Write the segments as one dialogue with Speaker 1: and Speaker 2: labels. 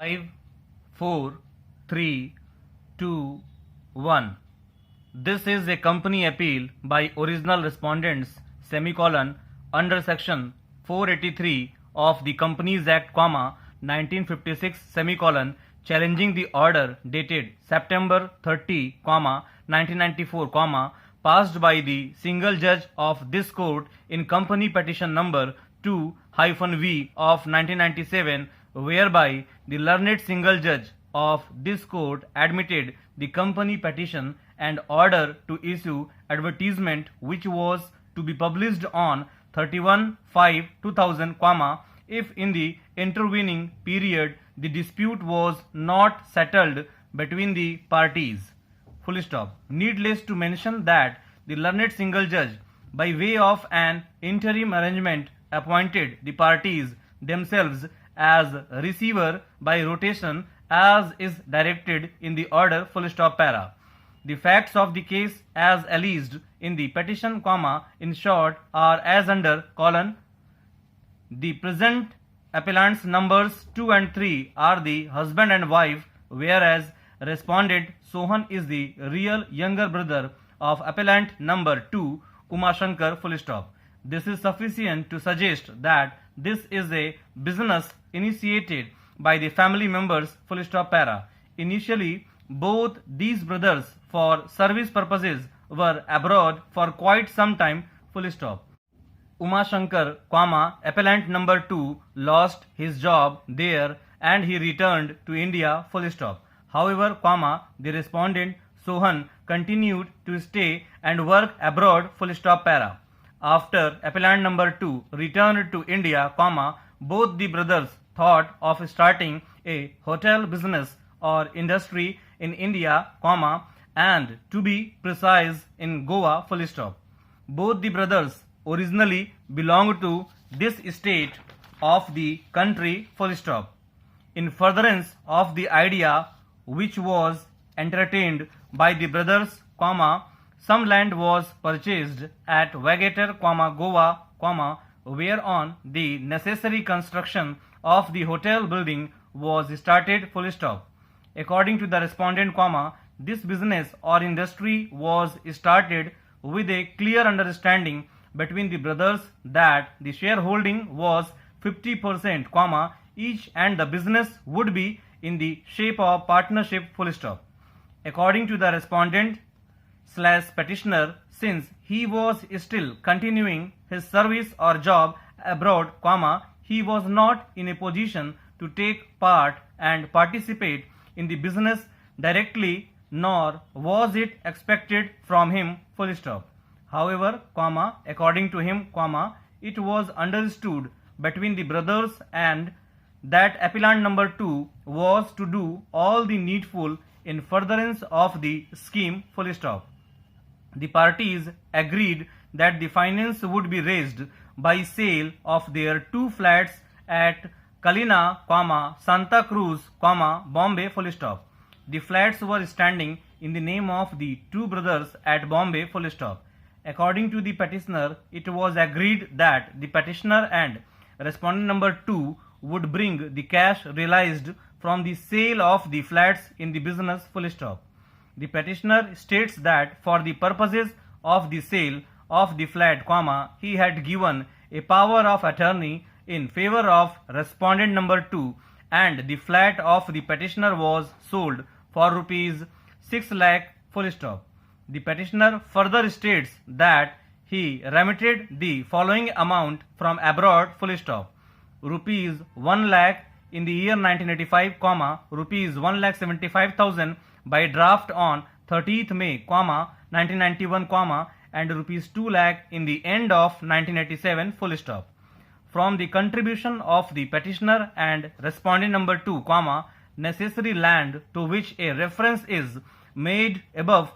Speaker 1: 5, 4, 3, 2, 1. This is a company appeal by original respondents under section 483 of the Companies Act, 1956 challenging the order dated September 30, 1994, passed by the single judge of this court in company petition number 2-V of 1997, whereby the learned single judge of this court admitted the company petition and order to issue advertisement which was to be published on 31/5/2000, if in the intervening period the dispute was not settled between the parties. Full stop. Needless to mention that the learned single judge, by way of an interim arrangement, appointed the parties themselves as receiver by rotation as is directed in the order. Full stop para. The facts of the case as alleged in the petition, in short, are as under : the present appellants numbers 2 and 3 are the husband and wife, whereas respondent Sohan is the real younger brother of appellant number 2, Umashankar. Full stop. This is sufficient to suggest that this is a business initiated by the family members. Full stop para. Initially, both these brothers, for service purposes, were abroad for quite some time. Full stop. Umashankar, appellant number 2, lost his job there and he returned to India. Full stop. However, the respondent Sohan continued to stay and work abroad. Full stop para. After appellant number 2 returned to India, both the brothers thought of starting a hotel business or industry in India, and to be precise in Goa. Full stop. Both the brothers originally belonged to this state of the country. Full stop. In furtherance of the idea which was entertained by the brothers, some land was purchased at Vagator, Goa, whereon the necessary construction of the hotel building was started. Full stop. According to the respondent, this business or industry was started with a clear understanding between the brothers that the shareholding was 50%, each, and the business would be in the shape of partnership. Full stop. According to the respondent / petitioner, since he was still continuing his service or job abroad, he was not in a position to take part and participate in the business directly, nor was it expected from him. Full stop. However, according to him, it was understood between the brothers and that appellant number 2 was to do all the needful in furtherance of the scheme. Full stop. The parties agreed that the finance would be raised by sale of their 2 flats at Kalina, Santa Cruz, Bombay. Full stop. The flats were standing in the name of the 2 brothers at Bombay. Full stop. According to the petitioner, it was agreed that the petitioner and respondent number 2 would bring the cash realized from the sale of the flats in the business. Full stop. The petitioner states that for the purposes of the sale of the flat, he had given a power of attorney in favor of respondent number 2, and the flat of the petitioner was sold for rupees 6 lakh. Full stop. The petitioner further states that he remitted the following amount from abroad. Full stop. Rupees 1 lakh in the year 1985, rupees 1,75,000 by draft on 30th May, 1991, and rupees 2 lakh in the end of 1987. Full stop. From the contribution of the petitioner and respondent number 2, necessary land to which a reference is made above,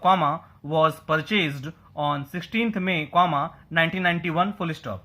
Speaker 1: was purchased on 16th May, 1991. Full stop.